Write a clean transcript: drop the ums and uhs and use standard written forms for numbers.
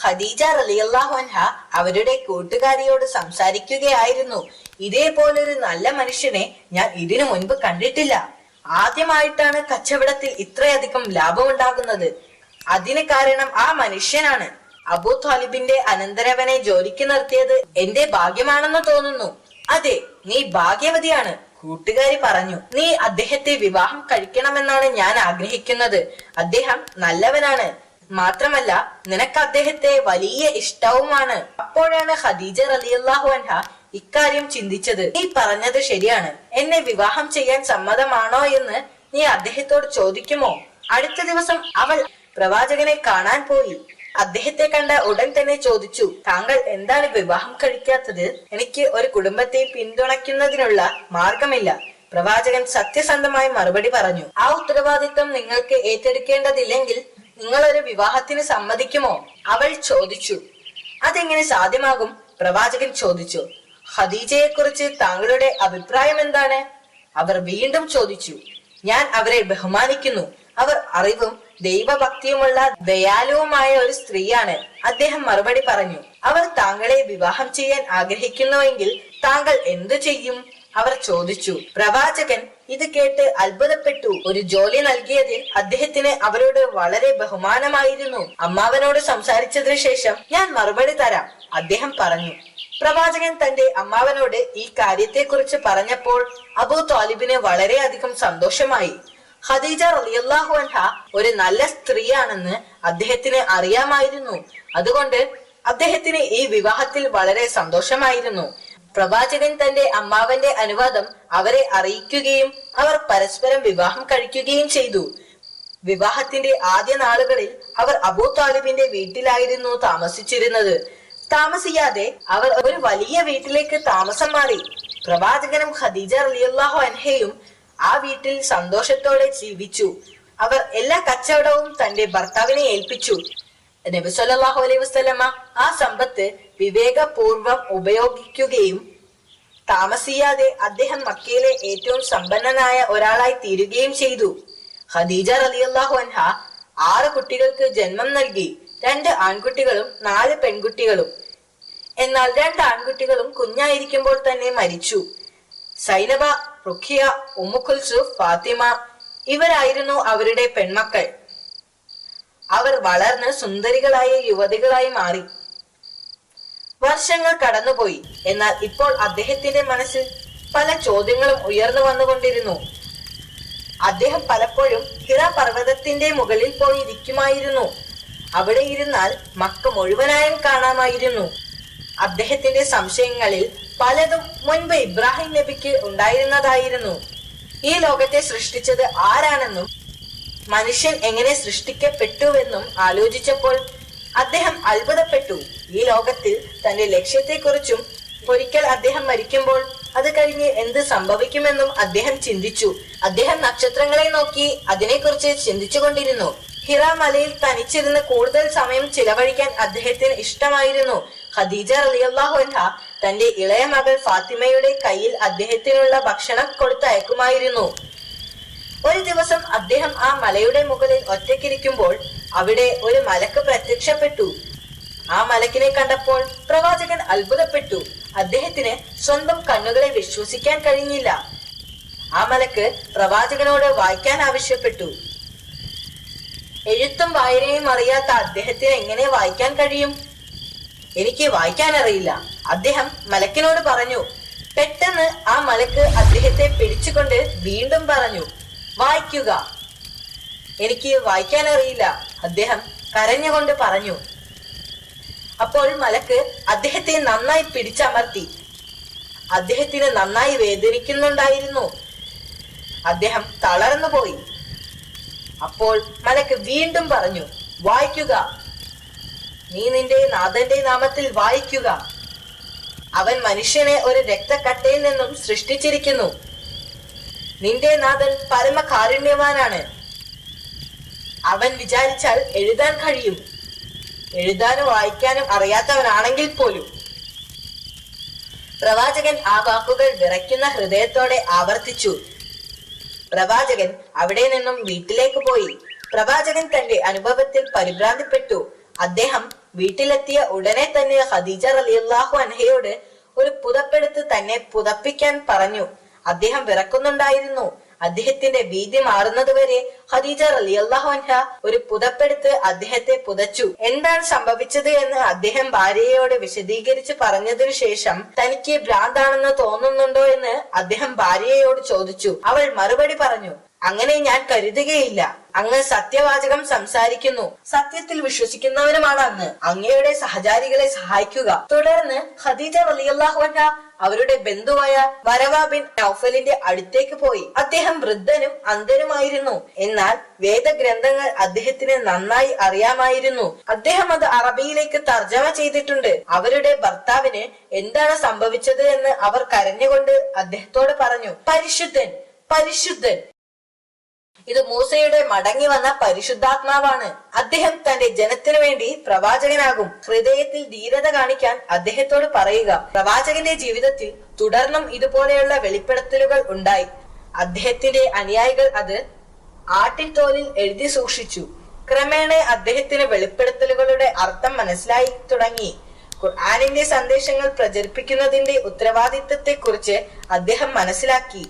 ഖദീജ റളിയല്ലാഹു അൻഹ അവരുടെ കൂട്ടുകാരിയോട് സംസാരിക്കുകയായിരുന്നു. ഇതേപോലൊരു നല്ല മനുഷ്യനെ ഞാൻ ഇതിനു മുൻപ് കണ്ടിട്ടില്ല. ആദ്യമായിട്ടാണ് കച്ചവടത്തിൽ ഇത്രയധികം ലാഭമുണ്ടാകുന്നത്. അതിന് കാരണം ആ മനുഷ്യനാണ്. അബൂ ത്വാലിബിന്റെ അനന്തരവനെ ജോലിക്ക് നിർത്തിയത് എന്റെ ഭാഗ്യമാണെന്ന് തോന്നുന്നു. അതെ, നീ ഭാഗ്യവതിയാണ്, കൂട്ടുകാരി പറഞ്ഞു. നീ അദ്ദേഹത്തെ വിവാഹം കഴിക്കണമെന്നാണ് ഞാൻ ആഗ്രഹിക്കുന്നത്. അദ്ദേഹം നല്ലവനാണ്, മാത്രമല്ല നിനക്ക് അദ്ദേഹത്തെ വലിയ ഇഷ്ടവുമാണ്. അപ്പോഴാണ് ഖദീജ റളിയല്ലാഹു അൻഹ ഇക്കാര്യം ചിന്തിച്ചത്. നീ പറഞ്ഞത് ശരിയാണ്. എന്നെ വിവാഹം ചെയ്യാൻ സമ്മതമാണോ എന്ന് നീ അദ്ദേഹത്തോട് ചോദിക്കുമോ? അടുത്ത ദിവസം അവൾ പ്രവാചകനെ കാണാൻ പോയി. അദ്ദേഹത്തെ കണ്ട ഉടൻ തന്നെ ചോദിച്ചു, താങ്കൾ എന്താണ് വിവാഹം കഴിക്കാത്തത്? എനിക്ക് ഒരു കുടുംബത്തെ പിന്തുണയ്ക്കുന്നതിനുള്ള മാർഗമില്ല. പ്രവാചകൻ സത്യസന്ധമായി മറുപടി പറഞ്ഞു, ആ ഉത്തരവാദിത്വം നിങ്ങൾക്ക് ഏറ്റെടുക്കേണ്ടതില്ലെങ്കിൽ നിങ്ങൾ ഒരു വിവാഹത്തിന് സമ്മതിക്കുമോ? അവൾ ചോദിച്ചു. അതെങ്ങനെ സാധ്യമാകും? പ്രവാചകൻ ചോദിച്ചു. ഖദീജയെ കുറിച്ച് താങ്കളുടെ അഭിപ്രായം എന്താണ്? അവർ വീണ്ടും ചോദിച്ചു. ഞാൻ അവരെ ബഹുമാനിക്കുന്നു. അവർ അറിവും ദൈവഭക്തിയുമുള്ള ദയാലുവുമായ ഒരു സ്ത്രീയാണ്. അദ്ദേഹം മറുപടി പറഞ്ഞു. അവർ താങ്കളെ വിവാഹം ചെയ്യാൻ ആഗ്രഹിക്കുന്നുവെങ്കിൽ താങ്കൾ എന്തു ചെയ്യും? അവർ ചോദിച്ചു. പ്രവാചകൻ ഇത് കേട്ട് അത്ഭുതപ്പെട്ടു. ഒരു ജോലി നൽകിയതിൽ അദ്ദേഹത്തിന് അവരോട് വളരെ ബഹുമാനമായിരുന്നു. അമ്മാവനോട് സംസാരിച്ചതിനു ശേഷം ഞാൻ മറുപടി തരാം, അദ്ദേഹം പറഞ്ഞു. പ്രവാചകൻ തന്റെ അമ്മാവനോട് ഈ കാര്യത്തെക്കുറിച്ച് പറഞ്ഞപ്പോൾ അബൂ ത്വാലിബിന് വളരെയധികം സന്തോഷമായി. ഖദീജ റളിയല്ലാഹു അൻഹ ഒരു നല്ല സ്ത്രീയാണെന്ന് അദ്ദേഹത്തിന് അറിയാമായിരുന്നു. അതുകൊണ്ട് അദ്ദേഹത്തിന് ഈ വിവാഹത്തിൽ വളരെ സന്തോഷമായിരുന്നു. പ്രവാചകൻ തന്റെ അമ്മാവന്റെ അനുവാദം അവരെ അറിയിക്കുകയും അവർ പരസ്പരം വിവാഹം കഴിക്കുകയും ചെയ്തു. വിവാഹത്തിന്റെ ആദ്യ നാളുകളിൽ അവർ അബൂ ത്വാലിബിന്റെ വീട്ടിലായിരുന്നു താമസിച്ചിരുന്നത്. താമസിയാതെ അവർ ഒരു വലിയ വീട്ടിലേക്ക് താമസം മാറി. പ്രവാചകനും ഖദീജ റളിയല്ലാഹു അൻഹയും ആ വീട്ടിൽ സന്തോഷത്തോടെ ജീവിച്ചു. അവർ എല്ലാ കച്ചവടവും തന്റെ ഭർത്താവിനെ ഏൽപ്പിച്ചു. നബി സല്ലല്ലാഹു അലൈഹി വസല്ലമ ആ സമ്പത്ത് വിവേകപൂർവം ഉപയോഗിക്കുകയും താമസിയാതെ അദ്ദേഹം മക്കയിലെ ഏറ്റവും സമ്പന്നനായ ഒരാളായി തീരുകയും ചെയ്തു. ഖദീജ റളിയല്ലാഹു അൻഹ 6 കുട്ടികൾക്ക് ജന്മം നൽകി. 2 ആൺകുട്ടികളും 4 പെൺകുട്ടികളും. എന്നാൽ 2 ആൺകുട്ടികളും കുഞ്ഞായിരിക്കുമ്പോൾ തന്നെ മരിച്ചു. സൈനബ, റുഖിയ, ഉമ്മു കുൽസും, ഫാത്തിമ ഇവരായിരുന്നു അവരുടെ പെൺമക്കൾ. അവർ വളർന്ന് സുന്ദരികളായ യുവതികളായി മാറി. വർഷങ്ങൾ കടന്നുപോയി. എന്നാൽ ഇപ്പോൾ അദ്ദേഹത്തിന്റെ മനസ്സിൽ പല ചോദ്യങ്ങളും ഉയർന്നു വന്നുകൊണ്ടിരുന്നു. അദ്ദേഹം പലപ്പോഴും ഹിറ പർവ്വതത്തിന്റെ മുകളിൽ പോയി ഇരിക്കുമായിരുന്നു. അവിടെ ഇരുന്നാൽ മക്ക മുഴുവനായും കാണാമായിരുന്നു. അദ്ദേഹത്തിന്റെ സംശയങ്ങളിൽ പലതും മുൻപ് ഇബ്രാഹിം നബിക്ക് ഉണ്ടായിരുന്നതായിരുന്നു. ഈ ലോകത്തെ സൃഷ്ടിച്ചത് ആരാണെന്നും മനുഷ്യൻ എങ്ങനെ സൃഷ്ടിക്കപ്പെട്ടുവെന്നും ആലോചിച്ചപ്പോൾ അദ്ദേഹം അത്ഭുതപ്പെട്ടു. ഈ ലോകത്തിൽ തന്റെ ലക്ഷ്യത്തെക്കുറിച്ചും ഒരിക്കൽ അദ്ദേഹം മരിക്കുമ്പോൾ അത് കഴിഞ്ഞ് എന്ത് സംഭവിക്കുമെന്നും അദ്ദേഹം ചിന്തിച്ചു. അദ്ദേഹം നക്ഷത്രങ്ങളെ നോക്കി അതിനെക്കുറിച്ച് ചിന്തിച്ചുകൊണ്ടിരുന്നു. ഹിറ മലയിൽ തനിച്ചിരുന്ന് കൂടുതൽ സമയം ചിലവഴിക്കാൻ അദ്ദേഹത്തിന് ഇഷ്ടമായിരുന്നു. ഖദീജ റളിയല്ലാഹു അൻഹ തന്റെ ഇളയ മകൾ ഫാത്തിമയുടെ കയ്യിൽ അദ്ദേഹത്തിനുള്ള ഭക്ഷണം കൊടുത്തയക്കുമായിരുന്നു. ഒരു ദിവസം അദ്ദേഹം ആ മലയുടെ മുകളിൽ ഒറ്റയ്ക്കിരിക്കുമ്പോൾ അവിടെ ഒരു മലക്ക് പ്രത്യക്ഷപ്പെട്ടു. ആ മലക്കിനെ കണ്ടപ്പോൾ പ്രവാചകൻ അത്ഭുതപ്പെട്ടു. അദ്ദേഹത്തിന് സ്വന്തം കണ്ണുകളെ വിശ്വസിക്കാൻ കഴിഞ്ഞില്ല. ആ മലക്ക് പ്രവാചകനോട് വായിക്കാൻ ആവശ്യപ്പെട്ടു. എഴുത്തും വായനയും അറിയാത്ത അദ്ദേഹത്തിന് എങ്ങനെ വായിക്കാൻ കഴിയും? എനിക്ക് വായിക്കാൻ അറിയില്ല, അദ്ദേഹം മലക്കിനോട് പറഞ്ഞു. പെട്ടെന്ന് ആ മലക്ക് അദ്ദേഹത്തെ പിടിച്ചുകൊണ്ട് വീണ്ടും പറഞ്ഞു, വായിക്കുക. എനിക്ക് വായിക്കാൻ അറിയില്ല, അദ്ദേഹം കരഞ്ഞുകൊണ്ട് പറഞ്ഞു. അപ്പോൾ മലക്ക് അദ്ദേഹത്തെ നന്നായി പിടിച്ചമർത്തി. അദ്ദേഹത്തിന് നന്നായി വേദനിക്കുന്നുണ്ടായിരുന്നു. അദ്ദേഹം തളർന്നുപോയി. അപ്പോൾ മലക്ക് വീണ്ടും പറഞ്ഞു, വായിക്കുക. നീ നിന്റെ നാഥന്റെ നാമത്തിൽ വായിക്കുക. അവൻ മനുഷ്യനെ ഒരു രക്തക്കട്ടയിൽ നിന്നും സൃഷ്ടിച്ചിരിക്കുന്നു. നിന്റെ നാഥൻ പരമകാരുണ്യവാനാണ്. അവൻ വിചാരിച്ചാൽ എഴുതാൻ കഴിയും, എഴുതാനും വായിക്കാനും അറിയാത്തവനാണെങ്കിൽ പോലും. പ്രവാചകൻ ആ വാക്കുകൾ വിറയ്ക്കുന്ന ഹൃദയത്തോടെ ആവർത്തിച്ചു. പ്രവാചകൻ അവിടെ നിന്നും വീട്ടിലേക്ക് പോയി. പ്രവാചകൻ തന്റെ അനുഭവത്തിൽ പരിഭ്രാന്തിപ്പെട്ടു. അദ്ദേഹം വീട്ടിലെത്തിയ ഉടനെ തന്നെ ഖദീജ റളിയല്ലാഹു അൻഹയോട് ഒരു പുതപ്പെടുത്ത് തന്നെ പുതപ്പിക്കാൻ പറഞ്ഞു. അദ്ദേഹം വിറക്കുന്നുണ്ടായിരുന്നു. അദ്ദേഹത്തിന്റെ ഭീതി മാറുന്നതുവരെ ഖദീജ റളിയല്ലാഹു അൻഹ ഒരു പുതപ്പെടുത്ത് അദ്ദേഹത്തെ പുതച്ചു. എന്താണ് സംഭവിച്ചത് എന്ന് അദ്ദേഹം ഭാര്യയോട് വിശദീകരിച്ച് പറഞ്ഞതിനു ശേഷം തനിക്ക് ഭ്രാന്താണെന്ന് തോന്നുന്നുണ്ടോ എന്ന് അദ്ദേഹം ഭാര്യയോട് ചോദിച്ചു. അവൾ മറുപടി പറഞ്ഞു, അങ്ങനെ ഞാൻ കരുതുകയില്ല. അങ്ങ് സത്യവാചകം സംസാരിക്കുന്നു, സത്യത്തിൽ വിശ്വസിക്കുന്നവനുമാണ് അങ്ങ്. അങ്ങയുടെ സഹചാരികളെ സഹായിക്കുക. തുടർന്ന് ഖദീജ റളിയല്ലാഹു അൻഹ അവരുടെ ബന്ധുവായ വരവ ബിൻ നൗഫലിന്റെ അടുത്തേക്ക് പോയി. അദ്ദേഹം വൃദ്ധനും അന്ധനുമായിരുന്നു. എന്നാൽ വേദഗ്രന്ഥങ്ങൾ അദ്ദേഹത്തിന് നന്നായി അറിയാമായിരുന്നു. അദ്ദേഹം അത് അറബിയിലേക്ക് തർജ്ജമ ചെയ്തിട്ടുണ്ട്. അവരുടെ ഭർത്താവിന് എന്താണ് സംഭവിച്ചത് എന്ന് അവർ കരഞ്ഞുകൊണ്ട് അദ്ദേഹത്തോട് പറഞ്ഞു, പരിശുദ്ധൻ, പരിശുദ്ധൻ. ഇത് മൂസയുടെ മടങ്ങി വന്ന പരിശുദ്ധാത്മാവാണ്. അദ്ദേഹം തന്റെ ജനത്തിനു വേണ്ടി പ്രവാചകനാകും. ഹൃദയത്തിൽ ധീരത കാണിക്കാൻ അദ്ദേഹത്തോട് പറയുക. പ്രവാചകന്റെ ജീവിതത്തിൽ തുടർന്നും ഇതുപോലെയുള്ള വെളിപ്പെടുത്തലുകൾ ഉണ്ടായി. അദ്ദേഹത്തിന്റെ അനുയായികൾ അത് ആട്ടിൻതോലിൽ എഴുതി സൂക്ഷിച്ചു. ക്രമേണ അദ്ദേഹത്തിന് വെളിപ്പെടുത്തലുകളുടെ അർത്ഥം മനസ്സിലായി തുടങ്ങി. ഖുർആനിന്റെ സന്ദേശങ്ങൾ പ്രചരിപ്പിക്കുന്നതിന്റെ ഉത്തരവാദിത്തത്തെ കുറിച്ച് അദ്ദേഹം മനസ്സിലാക്കി.